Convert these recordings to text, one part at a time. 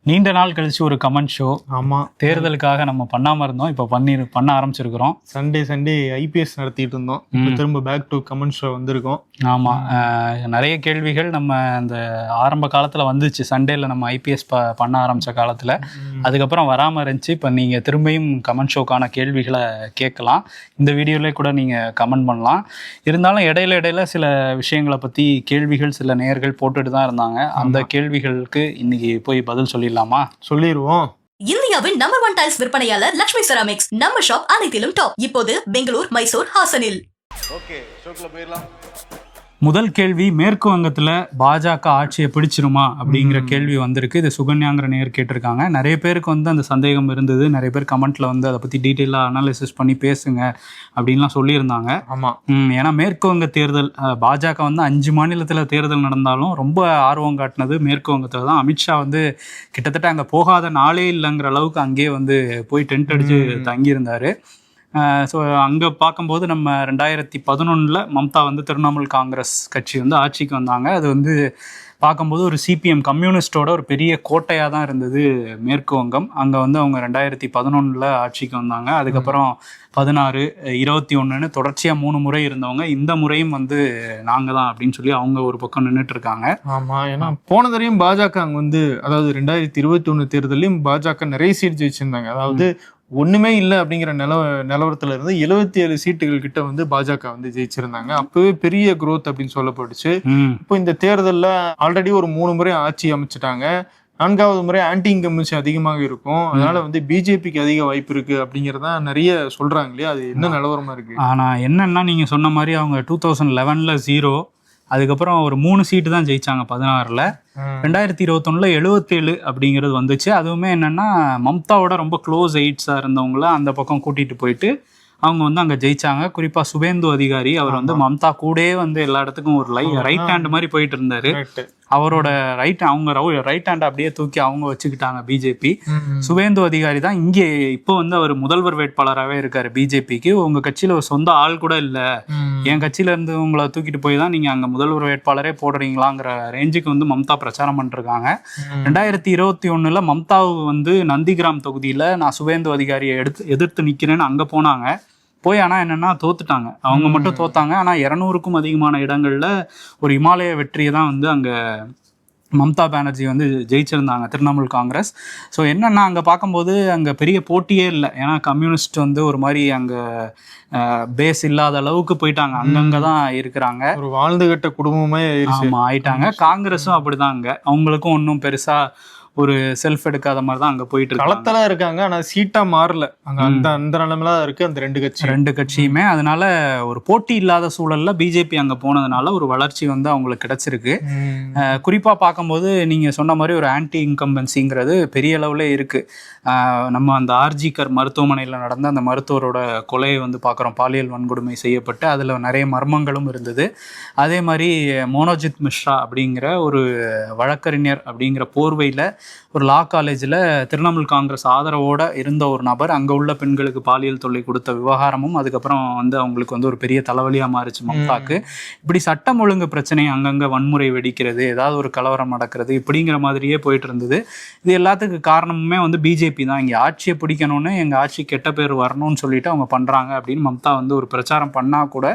நீண்ட நாள் கழிச்சு ஒரு கமெண்ட் ஷோ. ஆமாம், தேர்தலுக்காக நம்ம பண்ணாமல் இருந்தோம், இப்போ பண்ண ஆரம்பிச்சிருக்கிறோம். சண்டே ஐபிஎஸ் நடத்திட்டு இருந்தோம். இப்போ திரும்ப பேக் டு கமெண்ட் ஷோ வந்திருக்கோம். ஆமாம், நிறைய கேள்விகள் நம்ம அந்த ஆரம்ப காலத்தில் வந்துச்சு. சண்டேல நம்ம ஐபிஎஸ் பண்ண ஆரம்பித்த காலத்தில் அதுக்கப்புறம் வராமல் இருந்துச்சு. இப்போ நீங்கள் திரும்பியும் கமெண்ட் ஷோக்கான கேள்விகளை கேட்கலாம். இந்த வீடியோவிலே கூட நீங்கள் கமெண்ட் பண்ணலாம். இருந்தாலும் இடையில சில விஷயங்களை பற்றி கேள்விகள் சில நேயர்கள் போட்டுட்டு தான் இருந்தாங்க. அந்த கேள்விகளுக்கு இன்னைக்கு போய் பதில் சொல்லிடுவோம். இந்தியாவின் நம்பர் 1 டைல்ஸ் விற்பனையாளர் லட்சுமி செராமிக்ஸ். நம்ம ஷாப் அனைத்திலும் டாப். இப்போது பெங்களூர், மைசூர், ஹாசனில். ஓகே, ஷோக்குள்ள போயிடலாம். முதல் கேள்வி, மேற்கு வங்கத்தில் பாஜக ஆட்சியை பிடிச்சிருமா அப்படிங்கிற கேள்வி வந்திருக்கு. இது சுகன்யாங்கிற நேர் கேட்டிருக்காங்க. நிறைய பேருக்கு அந்த சந்தேகம் இருந்தது. நிறைய பேர் கமெண்ட்ல அதை பற்றி டீட்டெயிலாக அனாலிசிஸ் பண்ணி பேசுங்க அப்படின்லாம் சொல்லியிருந்தாங்க. ஆமாம், ஏன்னா மேற்கு வங்க தேர்தல், பாஜக 5 மாநிலத்தில் தேர்தல் நடந்தாலும் ரொம்ப ஆர்வம் காட்டினது மேற்கு வங்கத்தில் தான். அமித்ஷா கிட்டத்தட்ட அங்கே போகாத நாளே இல்லைங்கிற அளவுக்கு அங்கேயே போய் டென்ட் அடித்து தங்கியிருந்தார். ஸோ அங்கே பார்க்கும்போது நம்ம 2011 மம்தா திரிணாமுல் காங்கிரஸ் கட்சி ஆட்சிக்கு வந்தாங்க. அது பார்க்கும்போது ஒரு சிபிஎம் கம்யூனிஸ்டோட ஒரு பெரிய கோட்டையாக தான் இருந்தது மேற்கு வங்கம். அங்கே அவங்க 2011 ஆட்சிக்கு வந்தாங்க. அதுக்கப்புறம் 16, 21 தொடர்ச்சியாக 3 முறை இருந்தவங்க. இந்த முறையும் நாங்கள் தான் அப்படின்னு சொல்லி அவங்க ஒரு பக்கம் நின்றுட்டு இருக்காங்க. ஆமாம், ஏன்னா போன தடையும் பாஜக அங்கே அதாவது 2021 தேர்தலையும் பாஜக நிறைய சீட் ஜெயிச்சிருந்தாங்க. அதாவது ஒண்ணுமே இல்லை அப்படிங்கிற நிலவரத்துல இருந்து 77 சீட்டுகள் கிட்ட பாஜக ஜெயிச்சிருந்தாங்க. அப்பவே பெரிய growth அப்படின்னு சொல்லப்பட்டுச்சு. இப்போ இந்த தேர்தலில் ஆல்ரெடி ஒரு 3 முறை ஆட்சி அமைச்சிட்டாங்க. 4வது முறை ஆன்டி இன்கம்பன்சி அதிகமாக இருக்கும். அதனால பிஜேபிக்கு அதிக வாய்ப்பு இருக்கு அப்படிங்கிறதா நிறைய சொல்றாங்க இல்லையா? அது என்ன நிலவரமா இருக்கு? ஆனா என்னன்னா, நீங்க சொன்ன மாதிரி அவங்க 2011 0, அதுக்கப்புறம் ஒரு 3 சீட்டு தான் ஜெயிச்சாங்க 16ல். 2021 77 அப்படிங்கிறது வந்துச்சு. அதுவுமே என்னன்னா, மம்தாவோட ரொம்ப க்ளோஸ் எய்ட்ஸாக இருந்தவங்கள அந்த பக்கம் கூட்டிட்டு போயிட்டு அவங்க அங்கே ஜெயிச்சாங்க. குறிப்பாக சுவேந்து அதிகாரி, அவர் மம்தா கூடே எல்லா இடத்துக்கும் ஒரு ரைட் ஹேண்ட் மாதிரி போயிட்டு இருந்தாரு. அவரோட அவங்க ரைட் ஹேண்ட் அப்படியே தூக்கி அவங்க வச்சுக்கிட்டாங்க பிஜேபி. சுவேந்து அதிகாரி தான் இங்கே இப்போ அவர் முதல்வர் வேட்பாளராகவே இருக்காரு பிஜேபிக்கு. உங்க கட்சியில ஒரு சொந்த ஆள் கூட இல்லை, என் கட்சியில இருந்து உங்களை தூக்கிட்டு போய் தான் நீங்க அங்க முதல்வர் வேட்பாளரே போடுறீங்களாங்கிற ரேஞ்சுக்கு மம்தா பிரச்சாரம் பண்ணிருக்காங்க. 2021 மம்தாவு நந்திகிராம் தொகுதியில நான் சுவேந்து அதிகாரியை எதிர்த்து நிக்கிறேன்னு அங்க போனாங்க. ஆனால் என்னன்னா தோத்துட்டாங்க. அவங்க மட்டும் தோத்தாங்க. ஆனால் 200க்கும் அதிகமான இடங்கள்ல ஒரு இமாலய வெற்றியை தான் அங்கே மம்தா பானர்ஜி ஜெயிச்சிருந்தாங்க, திரிணாமுல் காங்கிரஸ். ஸோ என்னன்னா, அங்கே பார்க்கும்போது அங்கே பெரிய போட்டியே இல்லை. ஏன்னா கம்யூனிஸ்ட் ஒரு மாதிரி அங்கே பேஸ் இல்லாத அளவுக்கு போயிட்டாங்க. அங்கங்கே தான் இருக்கிறாங்க. ஒரு வாழ்ந்துகிட்ட குடும்பமே ஆயிட்டாங்க. காங்கிரஸும் அப்படிதான். அங்கே அவங்களுக்கும் ஒன்றும் பெருசா ஒரு செல்ஃப் எடுக்காத மாதிரி தான் அங்கே போயிட்டு களத்துல இருக்காங்க. ஆனால் சீட்டா மாறல. அங்கே அந்த நிலைமையில இருக்கு அந்த ரெண்டு கட்சியுமே. அதனால ஒரு போட்டி இல்லாத சூழல்ல பிஜேபி அங்கே போனதுனால ஒரு வளர்ச்சி அவங்களுக்கு கிடைச்சிருக்கு. குறிப்பா பார்க்கும்போது நீங்க சொன்ன மாதிரி ஒரு ஆன்டி இன்கம்பன்சிங்கிறது பெரிய அளவுல இருக்கு. நம்ம அந்த ஆர்ஜிகர் மருத்துவமனையில் நடந்த அந்த மருத்துவரோட கொலையை பார்க்குறோம். பாலியல் வன்கொடுமை செய்யப்பட்டு அதில் நிறைய மர்மங்களும் இருந்தது. அதே மாதிரி மோனோஜித் மிஸ்ரா அப்படிங்கிற ஒரு வழக்கறிஞர் அப்படிங்கிற போர்வையில் ஒரு லா காலேஜில் திரிணாமுல் காங்கிரஸ் ஆதரவோடு இருந்த ஒரு நபர் அங்கே உள்ள பெண்களுக்கு பாலியல் தொல்லை கொடுத்த விவகாரமும் அதுக்கப்புறம் அவங்களுக்கு ஒரு பெரிய தலைவலியாக மாறிச்சு மம்தாக்கு. இப்படி சட்டம் ஒழுங்கு பிரச்சனை, அங்கங்கே வன்முறை வெடிக்கிறது, ஏதாவது ஒரு கலவரம் நடக்கிறது, இப்படிங்கிற மாதிரியே போயிட்டு இருந்தது. இது எல்லாத்துக்கு காரணமுமே பிஜேபி தான். இங்கே ஆட்சியை பிடிக்கணும்னு, எங்கள் ஆட்சி கெட்ட பேர் வரணும்னு சொல்லிட்டு அவங்க பண்ணுறாங்க அப்படின்னு மம்தா ஒரு பிரச்சாரம் பண்ணால் கூட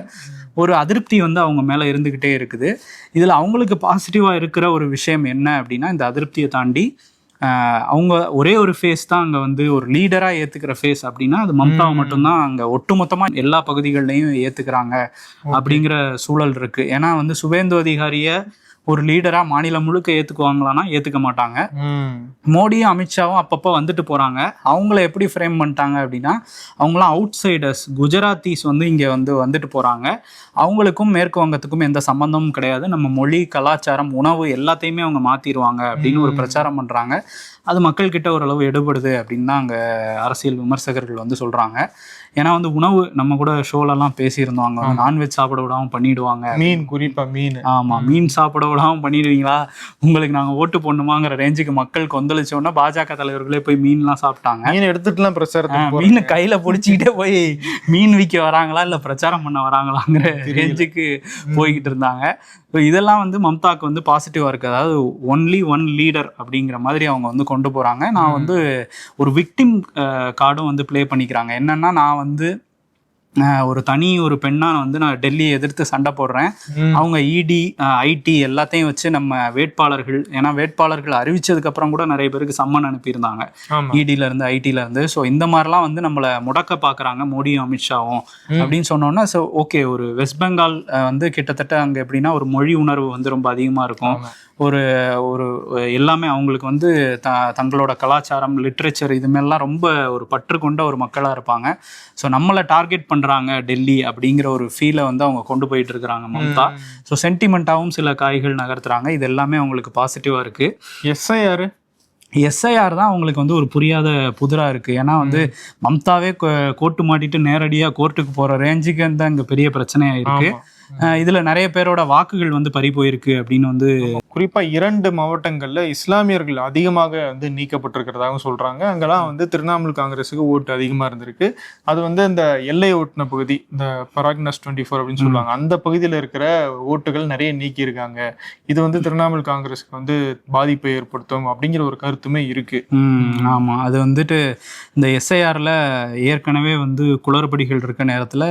ஒரு அதிருப்தி அவங்க மேலே இருந்துக்கிட்டே இருக்குது. இதில் அவங்களுக்கு பாசிட்டிவாக இருக்கிற ஒரு விஷயம் என்ன அப்படின்னா, இந்த அதிருப்தியை தாண்டி அவங்க ஒரே ஒரு ஃபேஸ் தான் அங்கே ஒரு லீடராக ஏற்றுக்கிற ஃபேஸ் அப்படின்னா அது மம்தாவை மட்டும்தான் அங்கே ஒட்டுமொத்தமாக எல்லா பகுதிகள்லையும் ஏற்றுக்கிறாங்க அப்படிங்கிற சூழல் இருக்குது. ஏன்னா சுவேந்து அதிகாரியை ஒரு லீடரா மாநிலம் முழுக்க ஏத்துக்குவாங்களான்னா ஏத்துக்க மாட்டாங்க. மோடியும் அமித்ஷாவும் அப்பப்போ வந்துட்டு போறாங்க. அவங்கள எப்படி ஃப்ரேம் பண்ணிட்டாங்க அப்படின்னா, அவங்களாம் அவுட் சைடர்ஸ், குஜராத்திஸ் இங்கே வந்துட்டு போறாங்க. அவங்களுக்கும் மேற்கு வங்கத்துக்கும் எந்த சம்பந்தமும் கிடையாது, நம்ம மொழி, கலாச்சாரம், உணவு எல்லாத்தையுமே அவங்க மாத்திடுவாங்க அப்படின்னு ஒரு பிரச்சாரம் பண்றாங்க. அது மக்கள்கிட்ட ஓரளவு எடுபடுது அப்படின்னு தான் அங்கே அரசியல் விமர்சகர்கள் சொல்றாங்க. ஏன்னா வந்து உணவு நம்ம கூட ஷோலெல்லாம் பேசியிருந்தோம், அங்கே வந்து நான்வெஜ் சாப்பிட விடாமல் பண்ணிடுவாங்க, மீன் குறிப்பா மீன். ஆமா மீன் சாப்பிட விடாமல் பண்ணிடுவீங்களா, உங்களுக்கு நாங்கள் ஓட்டு போடணுமாங்கிற ரேஞ்சுக்கு மக்கள் கொந்தளிச்சோன்னா பாஜக தலைவர்களே போய் மீன்லாம் சாப்பிட்டாங்க. மீன் எடுத்துட்டுலாம் பிரச்சாரத்துக்கு மீன் கையில பிடிச்சிக்கிட்டே போய் மீன் விற்க வராங்களா இல்லை பிரச்சாரம் பண்ண வராங்களாங்கிற ரேஞ்சுக்கு போய்கிட்டு இருந்தாங்க. ஸோ இதெல்லாம் வந்து மம்தாக்கு வந்து பாசிட்டிவாக இருக்குது. அதாவது ஒன்லி ஒன் லீடர் அப்படிங்கிற மாதிரி அவங்க வந்து கொண்டு போகிறாங்க. நான் வந்து ஒரு விக்டிம் கார்டும் வந்து ப்ளே பண்ணிக்கிறாங்க. என்னன்னா, நான் வந்து ஒரு பெண்ணாக வந்து நான் டெல்லியை எதிர்த்து சண்டை போடுறேன், அவங்க இடி ஐடி எல்லாத்தையும் வச்சு நம்ம வேட்பாளர்கள், ஏன்னா வேட்பாளர்கள் அறிவிச்சதுக்கப்புறம் கூட நிறைய பேருக்கு சம்மன் அனுப்பியிருந்தாங்க இடியிலேருந்து ஐடியிலேருந்து. ஸோ இந்த மாதிரிலாம் வந்து நம்மளை முடக்க பார்க்குறாங்க மோடியும் அமித்ஷாவும் அப்படின்னு சொன்னோன்னா, ஸோ ஓகே, ஒரு வெஸ்ட் பெங்கால் வந்து கிட்டத்தட்ட அங்கே எப்படின்னா ஒரு மொழி உணர்வு வந்து ரொம்ப அதிகமாக இருக்கும். ஒரு ஒரு எல்லாமே அவங்களுக்கு வந்து தங்களோட கலாச்சாரம், லிட்ரேச்சர் இதுமாரிலாம் ரொம்ப ஒரு பற்று கொண்ட ஒரு மக்களாக இருப்பாங்க. ஸோ நம்மளை டார்கெட் பண்ணுறாங்க டெல்லி அப்படிங்கிற ஒரு ஃபீலை வந்து அவங்க கொண்டு போயிட்டு இருக்கிறாங்க மம்தா. ஸோ சென்டிமெண்ட்டாகவும் சில காய்கள் நகர்த்துறாங்க. இது எல்லாமே அவங்களுக்கு பாசிட்டிவாக இருக்குது. எஸ்ஐஆர் தான் அவங்களுக்கு வந்து ஒரு புரியாத புதிராக இருக்குது. ஏன்னா வந்து மம்தாவே கோட்டு மாட்டிட்டு நேரடியாக கோர்ட்டுக்கு போகிற ரேஞ்சுக்கு வந்து அங்கே பெரிய பிரச்சனையாக இருக்குது. இதுல நிறைய பேரோட வாக்குகள் வந்து பறி போயிருக்கு அப்படின்னு வந்து குறிப்பா 2 மாவட்டங்கள்ல இஸ்லாமியர்கள் அதிகமாக வந்து நீக்கப்பட்டிருக்கிறதாகவும் சொல்றாங்க. அங்கெல்லாம் வந்து திரிணாமுல் காங்கிரஸுக்கு ஓட்டு அதிகமா இருந்திருக்கு. அது வந்து இந்த எல்லை ஓட்டுன பகுதி, இந்த பராக்னஸ் 24 அப்படின்னு சொல்லுவாங்க, அந்த பகுதியில் இருக்கிற ஓட்டுகள் நிறைய நீக்கி இருக்காங்க. இது வந்து திரிணாமுல் காங்கிரஸுக்கு வந்து பாதிப்பை ஏற்படுத்தும் அப்படிங்கிற ஒரு கருத்துமே இருக்கு. ஆமா, அது வந்துட்டு இந்த எஸ்ஐஆர்ல ஏற்கனவே வந்து குளறுபடிகள் இருக்க நேரத்துல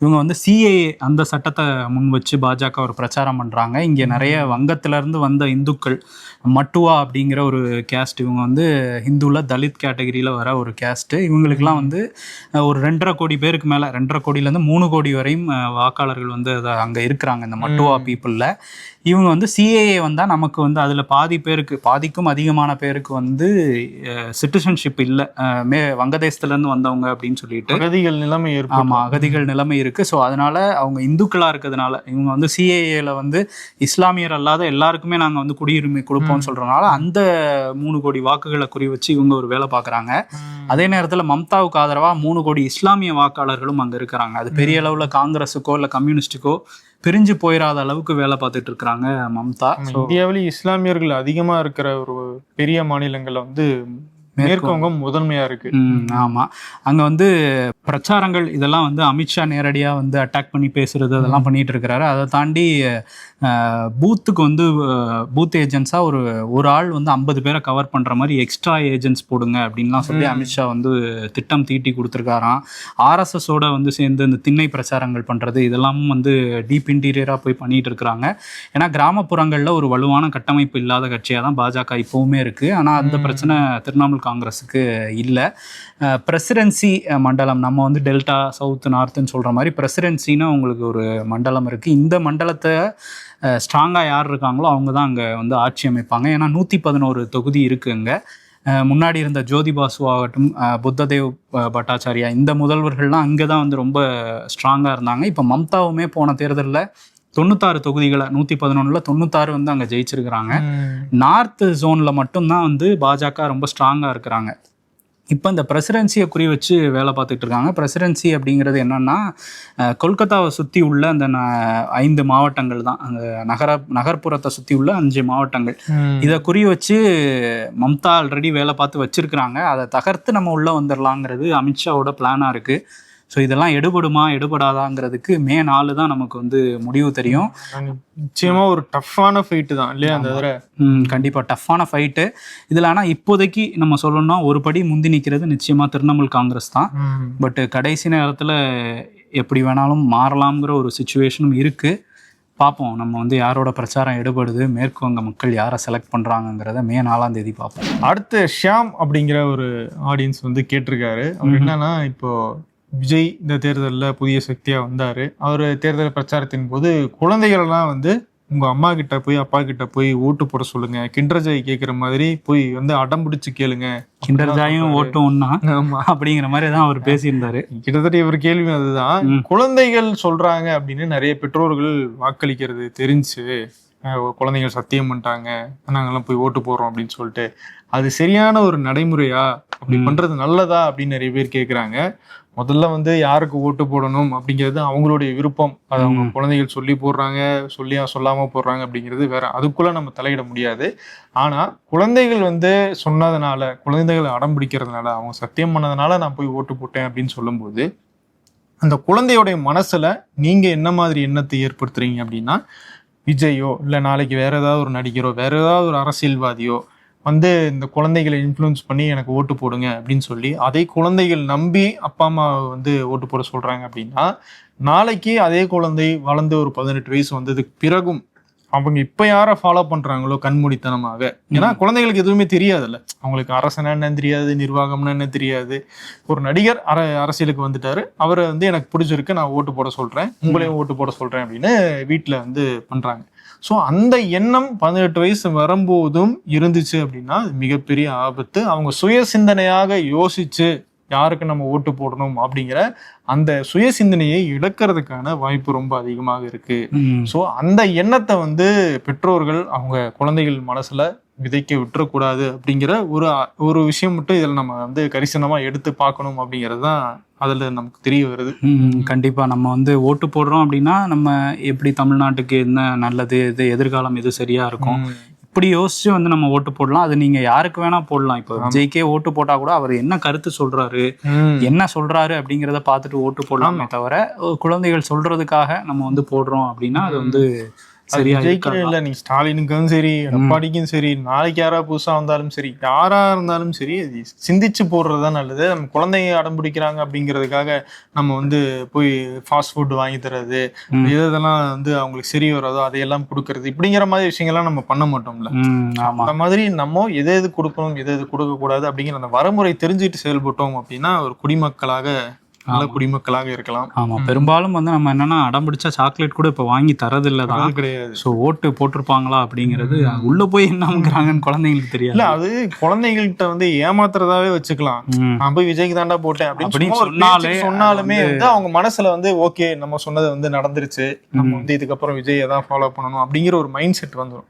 இவங்க வந்து சிஏஏ அந்த சட்டத்தை முன் வச்சு பாஜக ஒரு பிரச்சாரம் பண்ணுறாங்க. இங்கே நிறைய வங்கத்திலேருந்து வந்த இந்துக்கள், மட்டுவா அப்படிங்கிற ஒரு கேஸ்ட், இவங்க வந்து ஹிந்துவில் தலித் கேட்டகரியில் வர ஒரு கேஸ்ட்டு. இவங்களுக்கெல்லாம் வந்து ஒரு 2.5 கோடி பேருக்கு மேலே, 2.5 கோடியிலேருந்து 3 கோடி வரையும் வாக்காளர்கள் வந்து அங்கே இருக்கிறாங்க இந்த மட்டுவா பீப்புளில். இவங்க வந்து சிஏஏ வந்தால் நமக்கு வந்து அதில் பாதிக்கும் அதிகமான பேருக்கு வந்து சிட்டிசன்ஷிப் இல்லை, வங்கதேசத்துலேருந்து வந்தவங்க அப்படின்னு சொல்லிட்டு அகதிகள் நிலைமை இருக்கு. ஆமாம், அகதிகள் நிலைமை இருக்குது. ஸோ அதனால் அவங்க இந்துக்களாக இருக்கிறதுனால இவங்க வந்து சிஏஏல வந்து இஸ்லாமியர் அல்லாத எல்லாருக்குமே நாங்கள் வந்து குடியுரிமை கொடுப்போம்னு சொல்கிறதுனால அந்த 3 கோடி வாக்குகளை குறி வச்சு இவங்க ஒரு வேலை பார்க்குறாங்க. அதே நேரத்தில் மம்தாவுக்கு ஆதரவாக 3 கோடி இஸ்லாமிய வாக்காளர்களும் அங்கே இருக்கிறாங்க. அது பெரிய அளவில் காங்கிரஸுக்கோ இல்லை கம்யூனிஸ்டுக்கோ பிரிஞ்சு போயிடாத அளவுக்கு வேலை பார்த்துட்டு இருக்கிறாங்க மம்தா. இந்தியாவிலே இஸ்லாமியர்கள் அதிகமா இருக்கிற ஒரு பெரிய மாநிலங்கள்ல வந்து மேற்கு வங்கம் முதன்மையா இருக்கு. ஆமா, அங்க வந்து பிரச்சாரங்கள் இதெல்லாம் வந்து அமித்ஷா நேரடியா வந்து அட்டாக் பண்ணி பேசுறது அதெல்லாம் பண்ணிட்டு இருக்கிறாரு. அதை தாண்டி பூத்துக்கு வந்து பூத் ஏஜென்ட்ஸா ஒரு ஆள் வந்து 50 பேரை கவர் பண்ற மாதிரி எக்ஸ்ட்ரா ஏஜென்ட்ஸ் போடுங்க அப்படின்லாம் சொல்லி அமித்ஷா வந்து திட்டம் தீட்டி கொடுத்துருக்காராம். ஆர்எஸ்எஸோட வந்து சேர்ந்து இந்த திண்ணை பிரச்சாரங்கள் பண்றது இதெல்லாமும் வந்து டீப் இன்டீரியரா போய் பண்ணிட்டு இருக்கிறாங்க. ஏன்னா கிராமப்புறங்கள்ல ஒரு வலுவான கட்டமைப்பு இல்லாத கட்சியாக தான் பாஜக இப்பவுமே இருக்கு. ஆனா அந்த பிரச்சனை திரிணாமுல் காங்கிரஸுக்கு இல்லை. பிரசிடென்சி மண்டலம், நம்ம வந்து டெல்டா, சவுத், நார்த்துன்னு சொல்கிற மாதிரி பிரசிடென்சின்னு உங்களுக்கு ஒரு மண்டலம் இருக்குது. இந்த மண்டலத்தை ஸ்ட்ராங்காக யார் இருக்காங்களோ அவங்க தான் அங்கே வந்து ஆட்சி அமைப்பாங்க. ஏன்னா 111 தொகுதி இருக்குது அங்கே. முன்னாடி இருந்த ஜோதி பாசு ஆகட்டும், புத்ததேவ் பட்டாச்சாரியா, இந்த முதல்வர்கள்லாம் அங்கே தான் வந்து ரொம்ப ஸ்ட்ராங்காக இருந்தாங்க. இப்போ மம்தாவுமே போன தேர்தலில் 96 தொகுதிகளை 111ல் 96 வந்து அங்கே ஜெயிச்சிருக்கிறாங்க. நார்த் ஜோனில் மட்டும்தான் வந்து பாஜக ரொம்ப ஸ்ட்ராங்காக இருக்கிறாங்க. இப்போ இந்த பிரசிடென்சியை குறி வச்சு வேலை பார்த்துட்டு இருக்காங்க. பிரசிடென்சி அப்படிங்கிறது என்னன்னா, கொல்கத்தாவை சுற்றி உள்ள அந்த 5 மாவட்டங்கள் தான், அந்த நகர்ப்புறத்தை சுற்றி உள்ள 5 மாவட்டங்கள். இதை குறி வச்சு மம்தா ஆல்ரெடி வேலை பார்த்து வச்சிருக்கிறாங்க. அதை தகர்த்து நம்ம உள்ளே வந்துடலாங்கிறது அமித்ஷாவோட பிளானாக இருக்குது. ஸோ இதெல்லாம் எடுபடாதாங்கிறதுக்கு மே 4 தான் நமக்கு வந்து முடிவு தெரியும். நிச்சயமா ஒரு டஃப்பான ஃபைட்டு தான் இல்லையா அந்த தடவை? கண்டிப்பாக டஃப்பான ஃபைட்டு இதில். ஆனால் இப்போதைக்கு நம்ம சொல்லணும்னா ஒரு படி முந்தி நிற்கிறது நிச்சயமாக திரிணாமுல் காங்கிரஸ் தான். பட் கடைசி நேரத்தில் எப்படி வேணாலும் மாறலாம்ங்கிற ஒரு சுச்சுவேஷனும் இருக்குது. பார்ப்போம், நம்ம வந்து யாரோட பிரச்சாரம் எடுபடுது, மேற்கு வங்க மக்கள் யாரை செலக்ட் பண்ணுறாங்கிறத மே 4ஆம் தேதி பார்ப்போம். அடுத்து ஷியாம் அப்படிங்கிற ஒரு ஆடியன்ஸ் வந்து கேட்டிருக்காரு. அவர் என்னன்னா, இப்போ விஜய் இந்த தேர்தலில் புதிய சக்தியாக வந்தார். அவர் தேர்தல் பிரச்சாரத்தின் போது குழந்தைகளெல்லாம் வந்து உங்கள் அம்மா கிட்ட போய் அப்பா கிட்ட போய் ஓட்டு போட சொல்லுங்க, கிண்டர் ஜாய் கேட்குற மாதிரி போய் வந்து அடம் பிடிச்சி கேளுங்க, கிண்டர் ஜாயும் ஓட்டும் ஒன்னா அப்படிங்கிற மாதிரி தான் அவர் பேசியிருந்தாரு. கிட்டத்தட்ட இவர் கேள்வி அதுதான். குழந்தைகள் சொல்றாங்க அப்படின்னு நிறைய பெற்றோர்கள் வாக்களிக்கிறது தெரிஞ்சு குழந்தைகள் சத்தியம் பண்ணிட்டாங்க, நாங்கெல்லாம் போய் ஓட்டு போடுறோம் அப்படின்னு சொல்லிட்டு, அது சரியான ஒரு நடைமுறையா, அப்படி பண்றது நல்லதா அப்படின்னு நிறைய பேர் கேட்குறாங்க. முதல்ல வந்து யாருக்கு ஓட்டு போடணும் அப்படிங்கிறது அவங்களுடைய விருப்பம். அது அவங்க குழந்தைகள் சொல்லி போடுறாங்க, சொல்லாம போடுறாங்க அப்படிங்கிறது வேற. அதுக்குள்ள நம்ம தலையிட முடியாது. ஆனா குழந்தைகள் வந்து சொன்னதுனால, குழந்தைகள் அடம் பிடிக்கிறதுனால, அவங்க சத்தியம் பண்ணதுனால நான் போய் ஓட்டு போட்டேன் அப்படின்னு சொல்லும்போது, அந்த குழந்தையோடைய மனசுல நீங்க என்ன மாதிரி எண்ணத்தை ஏற்படுத்துறீங்க அப்படின்னா, விஜயோ இல்லை நாளைக்கு வேற ஏதாவது ஒரு நடிகரோ வேற ஏதாவது ஒரு அரசியல்வாதியோ வந்து இந்த குழந்தைகளை இன்ஃப்ளூயன்ஸ் பண்ணி எனக்கு ஓட்டு போடுங்க அப்படின்னு சொல்லி அதை குழந்தைகள் நம்பி அப்பா அம்மா வந்து ஓட்டு போட சொல்றாங்க அப்படின்னா, நாளைக்கு அதே குழந்தை வளர்ந்து ஒரு 18 வயசு வந்ததுக்கு பிறகும் அவங்க இப்ப யாரை ஃபாலோ பண்றாங்களோ கண்மூடித்தனமாக, ஏன்னா குழந்தைகளுக்கு எதுவுமே தெரியாதுல்ல, அவங்களுக்கு அரசனா என்னன்னு தெரியாது, நிர்வாகம்னா என்ன தெரியாது. ஒரு நடிகர் அரசியலுக்கு வந்துட்டாரு, அவரை வந்து எனக்கு பிடிச்சிருக்கு, நான் ஓட்டு போட சொல்றேன், உங்களையும் ஓட்டு போட சொல்றேன் அப்படின்னு வீட்டுல வந்து பண்றாங்க. ஸோ அந்த எண்ணம் 18 வயசு வரும்போதும் இருந்துச்சு அப்படின்னா அது மிகப்பெரிய ஆபத்து. அவங்க சுய சிந்தனையாக யோசிச்சு யாருக்கு நம்ம ஓட்டு போடணும் அப்படிங்கிற அந்த சுய சிந்தனையை இழக்கிறதுக்கான வாய்ப்பு ரொம்ப அதிகமாக இருக்கு. ஸோ அந்த எண்ணத்தை வந்து பெற்றோர்கள் அவங்க குழந்தைகள் மனசுல விதைக்க விட்டுறக்கூடாது அப்படிங்கிற ஒரு விஷயம் மட்டும் இதில் நம்ம வந்து கரிசனமா எடுத்து பார்க்கணும் அப்படிங்கிறது தான் அதுல நமக்கு தெரிய வருது. கண்டிப்பா நம்ம வந்து ஓட்டு போடுறோம் அப்படின்னா நம்ம எப்படி தமிழ்நாட்டுக்கு என்ன நல்லது, இது எதிர்காலம் எது சரியா இருக்கும், இப்படி யோசிச்சு வந்து நம்ம ஓட்டு போடலாம். அது நீங்க யாருக்கு வேணா போடலாம். இப்போ விஜய்க்கே ஓட்டு போட்டா கூட அவர் என்ன கருத்து சொல்றாரு, என்ன சொல்றாரு அப்படிங்கிறத பார்த்துட்டு ஓட்டு போடலாமே தவிர குழந்தைகள் சொல்றதுக்காக நம்ம வந்து போடுறோம் அப்படின்னா அது வந்து சரியா இல்ல. நீ ஸ்டாலினுக்கும் சரி, எடப்பாடிக்கும் சரி, நாளைக்கு யாரா புதுசா வந்தாலும் சரி, யாரா இருந்தாலும் சரி, சிந்திச்சு போடுறதுதான் நல்லது. நம்ம குழந்தைங்க அடம் பிடிக்கிறாங்க அப்படிங்கிறதுக்காக நம்ம வந்து போய் ஃபாஸ்ட் ஃபுட் வாங்கி தர்றது, இதெல்லாம் வந்து அவங்களுக்கு சரி வராதோ அதையெல்லாம் கொடுக்கறது, இப்படிங்கிற மாதிரி விஷயங்கள்லாம் நம்ம பண்ண மாட்டோம்ல. அந்த மாதிரி நம்ம எது எது கொடுக்கணும், எது எது கொடுக்க கூடாது அப்படிங்கிற அந்த வரமுறை தெரிஞ்சுட்டு செயல்பட்டோம் அப்படின்னா ஒரு குடிமக்களாக நல்ல குடிமக்களாக இருக்கலாம். ஆமா, பெரும்பாலும் வந்து நம்ம என்னன்னா அடம் பிடிச்சா சாக்லேட் கூட இப்ப வாங்கி தரதில்லதான் கிடையாது. சோ ஓட்டு போட்டிருப்பாங்களா அப்படிங்கிறது உள்ள போய் என்னங்கிறாங்கன்னு குழந்தைங்களுக்கு தெரியாது. இல்ல, அது குழந்தைகள்கிட்ட வந்து ஏமாத்துறதாவே வச்சுக்கலாம். நான் போய் விஜய்க்கு தாண்டா போட்டேன் அப்படின்னு சொன்னாலுமே வந்து அவங்க மனசுல வந்து ஓகே நம்ம சொன்னது வந்து நடந்துருச்சு, நம்ம வந்து இதுக்கப்புறம் விஜயை தான் ஃபாலோ பண்ணணும் அப்படிங்கிற ஒரு மைண்ட் செட் வந்துடும்.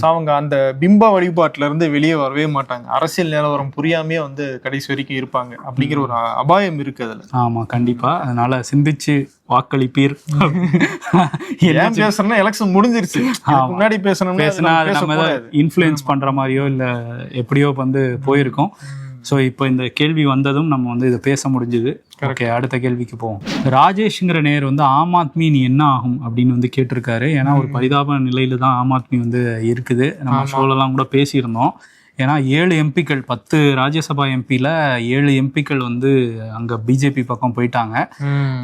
சோ அவங்க அந்த பிம்ப வழிபாட்டுல இருந்து வெளியே வரவே மாட்டாங்க. அரசியல் நிலவரம் புரியாமே வந்து கடைசி வரைக்கும் இருப்பாங்க அப்படிங்கிற ஒரு அபாயம் இருக்கு அதுல. ஆமா, கண்டிப்பா. அதனால சிந்திச்சு வாக்களிப்பீர். ஏன் பேசுறேன்னா எலெக்ஷன் முடிஞ்சிருச்சு, முன்னாடி பேசினா நம்ம இன்ஃப்ளூயன்ஸ் பண்ற மாதிரியோ இல்ல எப்படியோ வந்து போயிருக்கோம். ஸோ இப்போ இந்த கேள்வி வந்ததும் நம்ம வந்து இதை பேச முடிஞ்சுது. ஓகே, அடுத்த கேள்விக்கு போவோம். ராஜேஷ்ங்கிற நேர் வந்து ஆம் ஆத்மி நீ என்ன ஆகும் அப்படின்னு வந்து கேட்டிருக்காரு. ஏன்னா ஒரு பரிதாப நிலையில தான் ஆம் ஆத்மி வந்து இருக்குது. நம்ம ஷோலெல்லாம் கூட பேசியிருந்தோம். ஏன்னா 7 எம்பிக்கள், 10 ராஜ்யசபா எம்பியில் 7 எம்பிக்கள் வந்து அங்கே பிஜேபி பக்கம் போயிட்டாங்க.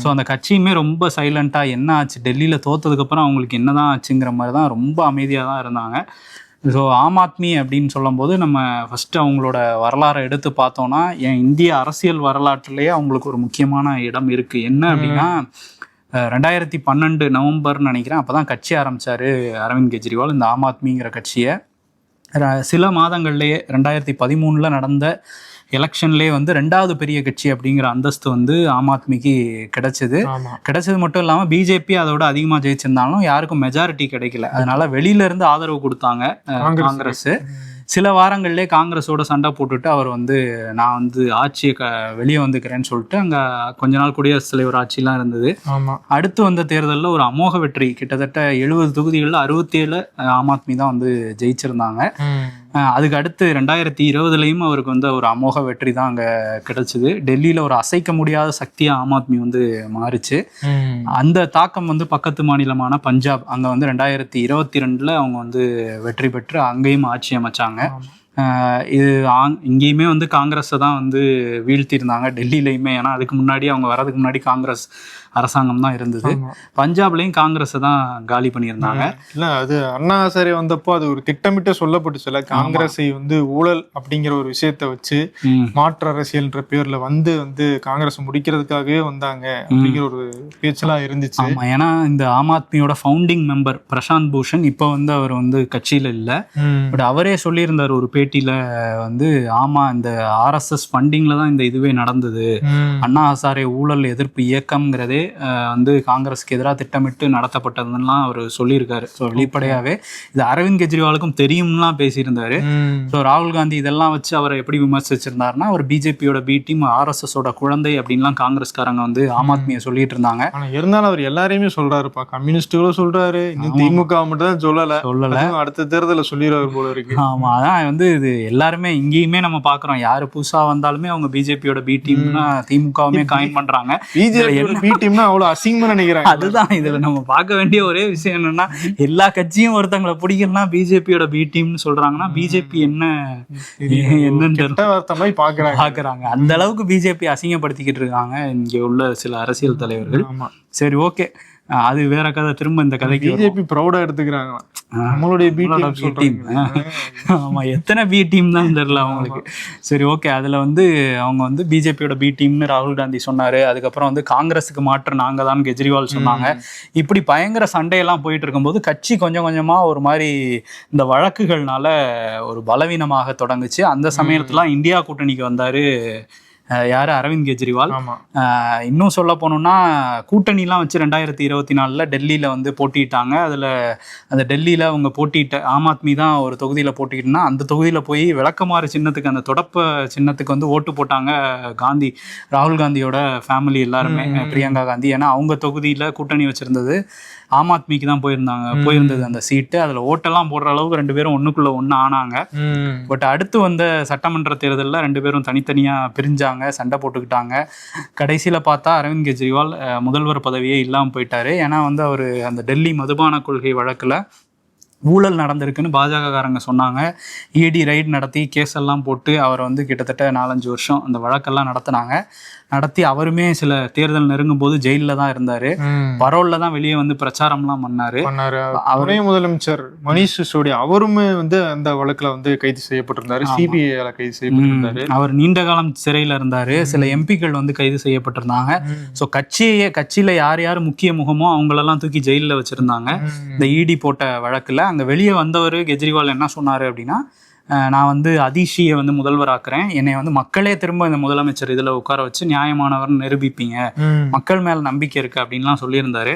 ஸோ அந்த கட்சியுமே ரொம்ப சைலண்ட்டாக என்ன ஆச்சு, டெல்லியில் தோத்ததுக்கப்புறம் அவங்களுக்கு என்ன தான் ஆச்சுங்கிற மாதிரி தான் ரொம்ப அமைதியாக தான் இருந்தாங்க. ஸோ ஆம் ஆத்மி அப்படின்னு சொல்லும்போது நம்ம ஃபஸ்ட்டு அவங்களோட வரலாறை எடுத்து பார்த்தோன்னா இந்திய அரசியல் வரலாற்றுலேயே அவங்களுக்கு ஒரு முக்கியமான இடம் இருக்குது. என்ன அப்படின்னா 2012 நவம்பர்னு நினைக்கிறேன், அப்போ தான் கட்சி ஆரம்பித்தார் அரவிந்த் கெஜ்ரிவால் இந்த ஆம் ஆத்மிங்கிற கட்சியை. சில மாதங்கள்லேயே 2013 நடந்த எலெக்ஷன்லேயே வந்து 2வது பெரிய கட்சி அப்படிங்கிற அந்தஸ்து வந்து ஆம் ஆத்மிக்கு கிடைச்சது மட்டும் இல்லாமல் பிஜேபி அதோட அதிகமாக ஜெயிச்சிருந்தாலும் யாருக்கும் மெஜாரிட்டி கிடைக்கல. அதனால வெளியில இருந்து ஆதரவு கொடுத்தாங்க காங்கிரஸ். சில வாரங்கள்லேயே காங்கிரஸோட சண்டை போட்டுட்டு அவர் வந்து நான் வந்து ஆட்சியை வெளியே வந்துக்கிறேன்னு சொல்லிட்டு அங்கே கொஞ்ச நாள் குடியரசுத் தலைவர் ஆட்சியெலாம் இருந்தது. அடுத்து வந்த தேர்தலில் ஒரு அமோக வெற்றி, கிட்டத்தட்ட 70 தொகுதிகளில் 67 ஆம் ஆத்மி தான் வந்து ஜெயிச்சிருந்தாங்க. அதுக்கு அடுத்து 2020 அவருக்கு வந்து ஒரு அமோக வெற்றி தான் அங்கே கிடைச்சிது. டெல்லியில் ஒரு அசைக்க முடியாத சக்தியாக ஆம் ஆத்மி வந்து மாறுச்சு. அந்த தாக்கம் வந்து பக்கத்து மாநிலமான பஞ்சாப், அங்கே வந்து 2022 அவங்க வந்து வெற்றி பெற்று அங்கேயும் ஆட்சி அமைச்சாங்க. இது இங்கேயுமே வந்து காங்கிரஸை தான் வந்து வீழ்த்தியிருந்தாங்க டெல்லியிலையுமே. ஏன்னா அதுக்கு முன்னாடி அவங்க வர்றதுக்கு முன்னாடி காங்கிரஸ் அரசாங்கம் தான் இருந்தது. பஞ்சாப்லையும் காங்கிரஸை தான் காலி பண்ணியிருந்தாங்க. இல்லை, அது அண்ணா ஹசாரே வந்தப்போ அது ஒரு திட்டமிட்டு சொல்லப்பட்டுச்சுல, காங்கிரஸை வந்து ஊழல் அப்படிங்கிற ஒரு விஷயத்த வச்சு மாற்று அரசியல்ன்ற பேர்ல வந்து காங்கிரஸ் முடிக்கிறதுக்காகவே வந்தாங்க அப்படிங்கிற ஒரு பேச்செல்லாம் இருந்துச்சு. ஆமா, ஏன்னா இந்த ஆம் ஆத்மியோட ஃபவுண்டிங் மெம்பர் பிரசாந்த் பூஷன் இப்போ வந்து அவர் வந்து கட்சியில இல்லை. பட் அவரே சொல்லியிருந்தார் ஒரு பேட்டியில வந்து, ஆமா இந்த RSS ஃபண்டிங்ல தான் இந்த இதுவே நடந்தது, அண்ணா ஹசாரே ஊழல் எதிர்ப்பு இயக்கம்ங்கிறதே வந்து காங்கிரஸுக்கு எதிராக திட்டமிட்டு நடத்தப்பட்டதுலாம் அவர் சொல்லியிருக்காரு. ஸோ வெளிப்படையாகவே இது அரவிந்த் கெஜ்ரிவாலுக்கும் தெரியும்லாம் பேசியிருந்தாரு. ஸோ ராகுல் காந்தி இதெல்லாம் வச்சு அவரை எப்படி விமர்சிச்சிருந்தாருன்னா, அவர் பிஜேபியோட பி டீம், ஆர்எஸ்எஸோட குழந்தை அப்படின்லாம் காங்கிரஸ்காரங்க வந்து ஆம் ஆத்மியை சொல்லிட்டு இருந்தாங்க. ஆனா இருந்தாலும் அவர் எல்லாரையுமே சொல்றாருப்பா, கம்யூனிஸ்டுகளும் சொல்றாரு, இன்னும் திமுக மட்டும் தான் சொல்லல, அடுத்த தேர்தலில் சொல்லிடுவார் போல இருக்கு. ஆமா, அதான் வந்து இது எல்லாருமே இங்கேயுமே நம்ம பாக்குறோம், யாரு புதுசா வந்தாலுமே அவங்க பிஜேபியோட பி டீம்னா திமுகவுமே காயின் பண்றாங்க. பிஜேபியோட பி டீம்னா அவ்வளவு அசிங்கமா நினைக்கிறாங்க. அதுதான் இதுல நம்ம பார்க்க வேண்டிய ஒரே விஷயம் என்னன்னா, எல்லா கட்சியும் ஒருத்தங்களை பிடிக்கலன்னா பிஜேபியோட பி டீம்னு சொல்றாங்கன்னா பிஜேபி என்னன்னு பாக்குறாங்க. அந்த அளவுக்கு பிஜேபி அசிங்கப்படுத்திக்கிட்டு இருக்காங்க இங்க உள்ள சில அரசியல் தலைவர்கள். சரி, ஓகே, அது வேற கதை. திரும்ப இந்த கதைக்கு பிஜேபி ப்ரௌடா எடுத்துக்கிறாங்க நம்மளுடைய பி டீம். ஆமா, எத்தனை பி டீம் தான் தெரியல அவங்களுக்கு. சரி, ஓகே, அதுல வந்து அவங்க வந்து பிஜேபியோட பி டீம்னு ராகுல் காந்தி சொன்னாரு. அதுக்கப்புறம் வந்து காங்கிரஸுக்கு மாற்று நாங்க தான் கெஜ்ரிவால் சொன்னாங்க. இப்படி பயங்கர சண்டையெல்லாம் போயிட்டு இருக்கும்போது கட்சி கொஞ்சம் கொஞ்சமா ஒரு மாதிரி இந்த வழக்குகள்னால ஒரு பலவீனமாக தொடங்குச்சு. அந்த சமயத்துல இந்தியா கூட்டணிக்கு வந்தாரு யாரு, அரவிந்த் கெஜ்ரிவால். இன்னும் சொல்ல போனோம்னா கூட்டணிலாம் வச்சு 2024 டெல்லியில வந்து போட்டிட்டாங்க. அதுல அந்த டெல்லியில அவங்க போட்டிட்ட ஆம் ஆத்மி தான் ஒரு தொகுதியில போட்டிக்கிட்டுனா, அந்த தொகுதியில போய் விளக்கமாறு சின்னத்துக்கு, அந்த தொடப்ப சின்னத்துக்கு வந்து ஓட்டு போட்டாங்க காந்தி, ராகுல் காந்தியோட ஃபேமிலி எல்லாருமே, பிரியங்கா காந்தி. ஏன்னா அவங்க தொகுதியில கூட்டணி வச்சிருந்தது ஆம் ஆத்மிக்கு தான் போயிருந்தது அந்த சீட்டு. அதுல ஓட்டெல்லாம் போடுற அளவுக்கு ரெண்டு பேரும் ஒண்ணுக்குள்ள ஒண்ணு ஆனாங்க. பட் அடுத்து வந்த சட்டமன்ற தேர்தலில் ரெண்டு பேரும் தனித்தனியா பிரிஞ்சாங்க, சண்டை போட்டுக்கிட்டாங்க. கடைசியில பார்த்தா அரவிந்த் கெஜ்ரிவால் முதல்வர் பதவியே இல்லாமல் போயிட்டாரு. ஏன்னா வந்து அவர் அந்த டெல்லி மதுபான கொள்கை வழக்குல ஊழல் நடந்திருக்குன்னு பாஜகக்காரங்க சொன்னாங்க. இடி ரைட் நடத்தி கேஸ் எல்லாம் போட்டு அவரை வந்து கிட்டத்தட்ட 4-5 வருஷம் அந்த வழக்கெல்லாம் நடத்தி அவருமே சில தேர்தல் நெருங்கும் போது ஜெயிலில் தான் இருந்தாரு. பரோல்ல தான் வெளியே வந்து பிரச்சாரம்லாம் பண்ணாரு. அவரே முதலமைச்சர் மணிஷ் சிசோடியா அவருமே வந்து அந்த வழக்குல வந்து கைது செய்யப்பட்டிருந்தாரு, சிபிஐல கைது செய்யப்பட்டிருந்தாரு. அவர் நீண்ட காலம் சிறையில இருந்தாரு. சில எம்பிக்கள் வந்து கைது செய்யப்பட்டிருந்தாங்க. ஸோ கட்சியில யார் யார் முக்கிய முகமோ அவங்களெல்லாம் தூக்கி ஜெயிலில் வச்சிருந்தாங்க இந்த இடி போட்ட வழக்குல. அங்க வெளியே வந்தவர் கெஜ்ரிவால் என்ன சொன்னாரு அப்படின்னா, நான் வந்து அதிஷியை வந்து முதல்வர் ஆக்குறேன், என்னை வந்து மக்களே திரும்ப இந்த முதலமைச்சர் இதுல உட்கார வச்சு நியாயமானவர்னு நிரூபிப்பீங்க, மக்கள் மேல நம்பிக்கை இருக்கு அப்படின்லாம் சொல்லியிருந்தாரு.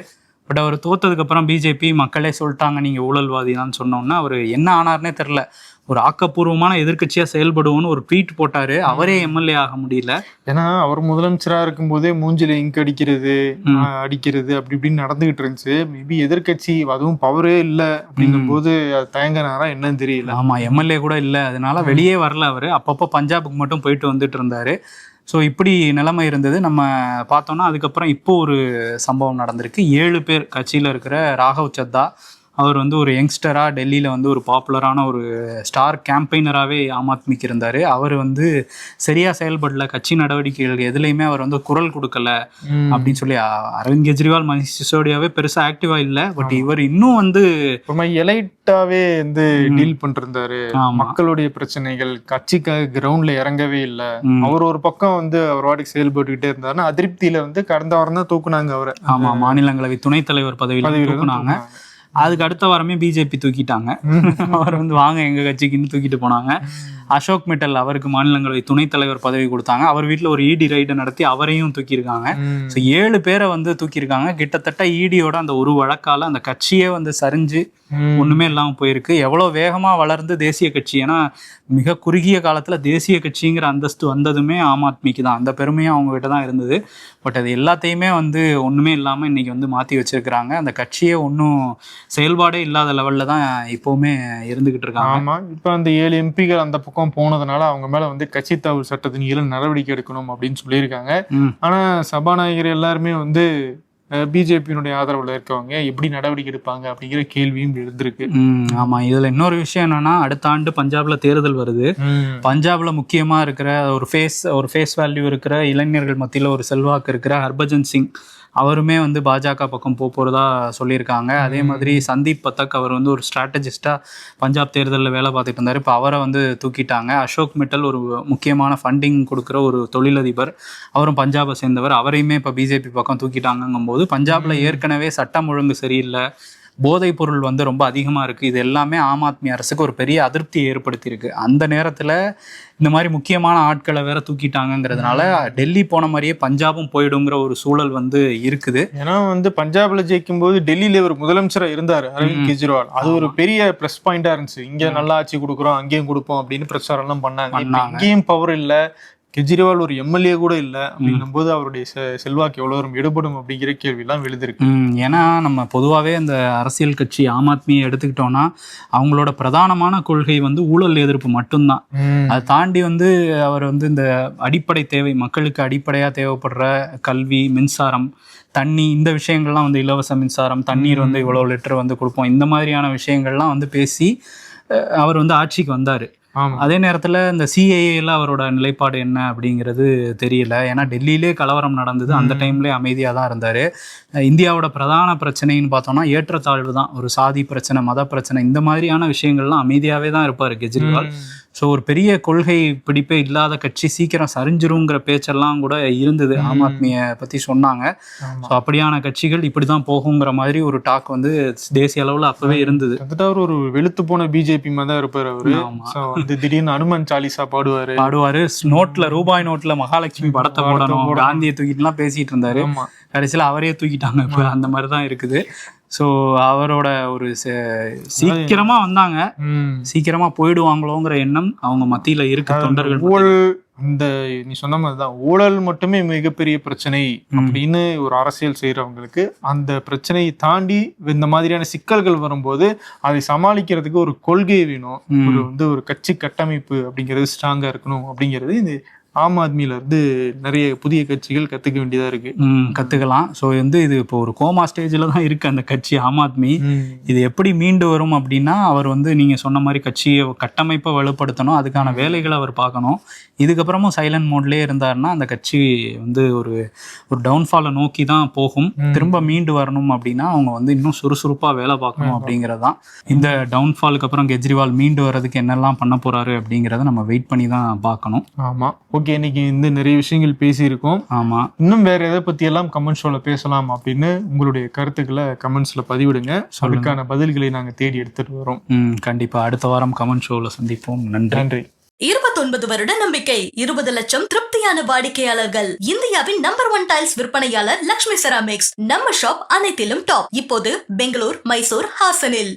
பட் அவர் தோத்ததுக்கு அப்புறம் பிஜேபி மக்களே சொல்லிட்டாங்க நீங்க ஊழல்வாதிதான் சொன்னோன்னா அவர் என்ன ஆனார்னே தெரில. ஒரு ஆக்கப்பூர்வமான எதிர்கட்சியா செயல்படுவோன்னு ஒரு ட்வீட் போட்டாரு. அவரே எம்எல்ஏ ஆக முடியல. ஏன்னா அவர் முதலமைச்சரா இருக்கும் போதே மூஞ்சில இங்க் அடிக்கிறது அப்படி இப்படின்னு நடந்துகிட்டு இருந்துச்சு. மேபி எதிர்கட்சி அதுவும் பவரே இல்லை அப்படிங்கும் போது தயங்கினாரா என்னன்னு தெரியல. ஆமா, எம்எல்ஏ கூட இல்லை, அதனால வெளியே வரல அவரு. அப்பப்போ பஞ்சாபுக்கு மட்டும் போயிட்டு வந்துட்டு இருந்தாரு. ஸோ இப்படி நிலைமை இருந்தது. நம்ம பார்த்தோம்னா அதுக்கப்புறம் இப்போ ஒரு சம்பவம் நடந்திருக்கு. 7 பேர் கட்சியில் இருக்கிற ராகவ் சத்தா, அவர் வந்து ஒரு யங்ஸ்டராக டெல்லியில் வந்து ஒரு பாப்புலரான ஒரு ஸ்டார் கேம்பெயினராகவே ஆம் ஆத்மிக்கு இருந்தார். அவர் வந்து சரியாக செயல்படல, கட்சி நடவடிக்கைகள் எதுலையுமே அவர் வந்து குரல் கொடுக்கல அப்படின்னு சொல்லி அரவிந்த் கெஜ்ரிவால் மணிஷ் சிசோடியாவே பெருசாக ஆக்டிவாக இல்லை. பட் இவர் இன்னும் வந்து எலைட்டாவே வந்து டீல் பண்ணிருந்தாரு. மக்களுடைய பிரச்சனைகள், கட்சிக்காக கிரவுண்ட்ல இறங்கவே இல்லை. அவர் ஒரு பக்கம் வந்து அவர் வாட்டுக்கு செயல்பட்டுக்கிட்டே இருந்தாருன்னா அதிருப்தியில வந்து கடந்த வாரம் தான் தூக்குனாங்க அவரை. ஆமா, மாநிலங்களவை துணைத் தலைவர் பதவியில் தூக்குனாங்க. அதுக்கு அடுத்த வாரமே பிஜேபி தூக்கிட்டாங்க. அவர் வந்து வாங்க எங்க கட்சிக்குன்னு தூக்கிட்டு போனாங்க. அசோக் மிட்டல் அவருக்கு மாநிலங்களவை துணைத் தலைவர் பதவி கொடுத்தாங்க. அவர் வீட்டில் ஒரு இடி ரைடு நடத்தி அவரையும் தூக்கியிருக்காங்க. ஸோ 7 பேரை வந்து தூக்கியிருக்காங்க. கிட்டத்தட்ட இடியோட அந்த ஒரு வழக்கால அந்த கட்சியே வந்து சரிஞ்சு ஒண்ணுமே இல்லாமல் போயிருக்கு. எவ்வளோ வேகமாக வளர்ந்து தேசிய கட்சி, ஏன்னா மிக குறுகிய காலத்தில் தேசிய கட்சிங்கிற அந்தஸ்து வந்ததுமே ஆம் ஆத்மிக்கு தான். அந்த பெருமையும் அவங்க கிட்ட தான் இருந்தது. பட் அது எல்லாத்தையுமே வந்து ஒன்றுமே இல்லாமல் இன்னைக்கு வந்து மாற்றி வச்சிருக்கிறாங்க. அந்த கட்சியே ஒன்றும் செயல்பாடே இல்லாத லெவலில் தான் இப்போவுமே இருந்துகிட்டு இருக்காங்க. ஆமாம், இப்போ அந்த 7 எம்பிகள் அந்த பக்கம் போனதுனால அவங்க மேலே வந்து கட்சி தாவல் சட்டத்தின் கீழ் நடவடிக்கை எடுக்கணும் அப்படின்னு சொல்லியிருக்காங்க. ஆனால் சபாநாயகர் எல்லாருமே வந்து பிஜேபியினுடைய ஆதரவுல இருக்கவங்க எப்படி நடவடிக்கை எடுப்பாங்க அப்படிங்கிற கேள்வியும் இருந்திருக்கு. ஆமா, இதுல இன்னொரு விஷயம் என்னன்னா, அடுத்த ஆண்டு பஞ்சாப்ல தேர்தல் வருது. பஞ்சாப்ல முக்கியமா இருக்கிற ஒரு ஃபேஸ் வேல்யூ இருக்கிற இளைஞர்கள் மத்தியில ஒரு செல்வாக்கு இருக்கிற ஹர்பஜன் சிங் அவருமே வந்து பாஜக பக்கம் போறதா சொல்லியிருக்காங்க. அதே மாதிரி சந்தீப் பத்தக் அவர் வந்து ஒரு ஸ்ட்ராட்டஜிஸ்டா பஞ்சாப் தேர்தலில் வேலை பார்த்துட்டு இருந்தார். இப்போ அவரை வந்து தூக்கிட்டாங்க. அசோக் மிட்டல் ஒரு முக்கியமான ஃபண்டிங் கொடுக்குற ஒரு தொழிலதிபர், அவரும் பஞ்சாபை சேர்ந்தவர், அவரையுமே இப்போ பிஜேபி பக்கம் தூக்கிட்டாங்கும் போது பஞ்சாப்ல ஏற்கனவே சட்டம் ஒழுங்கு சரியில்லை, போதைப் பொருள் வந்து ரொம்ப அதிகமாக இருக்குது. இது எல்லாமே ஆம் ஆத்மி அரசுக்கு ஒரு பெரிய அதிருப்தியை ஏற்படுத்தியிருக்கு. அந்த நேரத்தில் இந்த மாதிரி முக்கியமான ஆட்களை வேற தூக்கிட்டாங்கிறதுனால டெல்லி போன மாதிரியே பஞ்சாபும் போயிடுங்கிற ஒரு சூழல் வந்து இருக்குது. ஏன்னா வந்து பஞ்சாப்ல ஜெயிக்கும் போது டெல்லியில ஒரு முதலமைச்சரா இருந்தாரு அரவிந்த் கெஜ்ரிவால். அது ஒரு பெரிய பிளஸ் பாயிண்டா இருந்துச்சு. இங்க நல்லா ஆட்சி கொடுக்குறோம், அங்கேயும் கொடுப்போம் அப்படின்னு பிரச்சாரம் எல்லாம் பண்ணாங்க. இங்கேயும் பவர் இல்ல, கெஜ்ரிவால் ஒரு எம்எல்ஏ கூட இல்லை அப்படின்னும் போது அவருடைய செல்வாக்கு எவ்வளவு தூரம் எடுபடும் அப்படிங்கிற கேள்வி எல்லாம் எழுதிருக்கு. ஏன்னா நம்ம பொதுவாகவே அந்த அரசியல் கட்சி ஆம் ஆத்மியை எடுத்துக்கிட்டோம்னா அவங்களோட பிரதானமான கொள்கை வந்து ஊழல் எதிர்ப்பு மட்டும்தான். அதை தாண்டி வந்து அவர் வந்து இந்த அடிப்படை தேவை, மக்களுக்கு அடிப்படையா தேவைப்படுற கல்வி, மின்சாரம், தண்ணி, இந்த விஷயங்கள்லாம் வந்து இலவச மின்சாரம், தண்ணீர் வந்து இவ்வளோ லிட்டர் வந்து கொடுப்போம், இந்த மாதிரியான விஷயங்கள்லாம் வந்து பேசி அவர் வந்து ஆட்சிக்கு வந்தார். அதே நேரத்தில் இந்த சிஏஏல அவரோட நிலைப்பாடு என்ன அப்படிங்கிறது தெரியல. ஏன்னா டெல்லியிலே கலவரம் நடந்தது, அந்த டைம்லேயே அமைதியாக தான் இருந்தார். இந்தியாவோட பிரதான பிரச்சனைன்னு பார்த்தோம்னா ஏற்றத்தாழ்வு தான், ஒரு சாதி பிரச்சனை, மத பிரச்சனை, இந்த மாதிரியான விஷயங்கள்லாம் அமைதியாகவே தான் இருப்பார் கெஜ்ரிவால். ஸோ ஒரு பெரிய கொள்கை பிடிப்பே இல்லாத கட்சி சீக்கிரம் சரிஞ்சிருங்கிற பேச்செல்லாம் கூட இருந்தது. ஆம் ஆத்மியை பற்றி சொன்னாங்க. ஸோ அப்படியான கட்சிகள் இப்படி தான் போகுங்கிற மாதிரி ஒரு டாக் வந்து தேசிய அளவில் அப்பவே இருந்தது. அவர் ஒரு வெளுத்து போன பிஜேபி மாதிரி தான் இருப்பார் அவரு. வந்து திடீர்னு அனுமன் சாலிசா பாடுவாரு. நோட்ல, ரூபாய் நோட்ல மகாலட்சுமி படத்தை போடணும், காந்தியை தூக்கிட்டுலாம் பேசிட்டு இருந்தாரு. கடைசியில் அவரே தூக்கிட்டாங்க. இப்போ அந்த மாதிரி தான் இருக்குது. ஸோ அவரோட ஒரு சீக்கிரமா வந்தாங்க, சீக்கிரமா போயிடுவாங்களோங்கிற எண்ணம் அவங்க மத்தியில இருக்கு தொண்டர்கள். ஊழல், இந்த நீ சொன்ன மாதிரிதான் ஊழல் மட்டுமே மிகப்பெரிய பிரச்சனை அப்படின்னு ஒரு அரசியல் செய்யறவங்களுக்கு அந்த பிரச்சனையை தாண்டி இந்த மாதிரியான சிக்கல்கள் வரும்போது அதை சமாளிக்கிறதுக்கு ஒரு கொள்கை வேணும், ஒரு கட்சி கட்டமைப்பு அப்படிங்கிறது ஸ்ட்ராங்கா இருக்கணும் அப்படிங்கிறது இந்த ஆம் ஆத்மியில இருந்து நிறைய புதிய கட்சிகள் கத்துக்க வேண்டியதா இருக்கு. கத்துக்கலாம். ஸோ வந்து இது இப்போ ஒரு கோமா ஸ்டேஜில் தான் இருக்கு அந்த கட்சி ஆம் ஆத்மி. இது எப்படி மீண்டு வரும் அப்படின்னா அவர் வந்து நீங்க சொன்ன மாதிரி கட்சியை கட்டமைப்பை வலுப்படுத்தணும், அதுக்கான வேலைகளை அவர் பார்க்கணும். இதுக்கப்புறமும் சைலண்ட் மோட்லேயே இருந்தாருன்னா அந்த கட்சி வந்து ஒரு டவுன்ஃபாலை நோக்கி தான் போகும். திரும்ப மீண்டு வரணும் அப்படின்னா அவங்க வந்து இன்னும் சுறுசுறுப்பாக வேலை பார்க்கணும் அப்படிங்கிறதான். இந்த டவுன்ஃபாலுக்கு அப்புறம் கெஜ்ரிவால் மீண்டு வர்றதுக்கு என்னெல்லாம் பண்ண போறாரு அப்படிங்கிறத நம்ம வெயிட் பண்ணி தான் பார்க்கணும். ஆமா, ஓகே, இன்னைக்கு இந்த நிறைய விஷயங்கள் பேசியிருக்கோம். ஆமா, இன்னும் வேற எதை பத்தி எல்லாம் கமெண்ட் ஷோல பேசலாம் அப்படின்னு உங்களுடைய கருத்துக்களை கமெண்ட்ஸ்ல பதிவிடுங்க. அதுக்கான பதில்களை நாங்க தேடி எடுத்துட்டு வரோம். கண்டிப்பா அடுத்த வாரம் கமெண்ட் ஷோல சந்திப்போம். நன்றி. 29 வருட நம்பிக்கை, 20 லட்சம் திருப்தியான வாடிக்கையாளர்கள். இந்தியாவின் நம்பர் 1 டைல்ஸ் விற்பனையாளர் லக்ஷ்மி செராமிக்ஸ். நம்ம ஷாப் அனைத்திலும் டாப். இப்போது பெங்களூர், மைசூர், ஹாசனில்.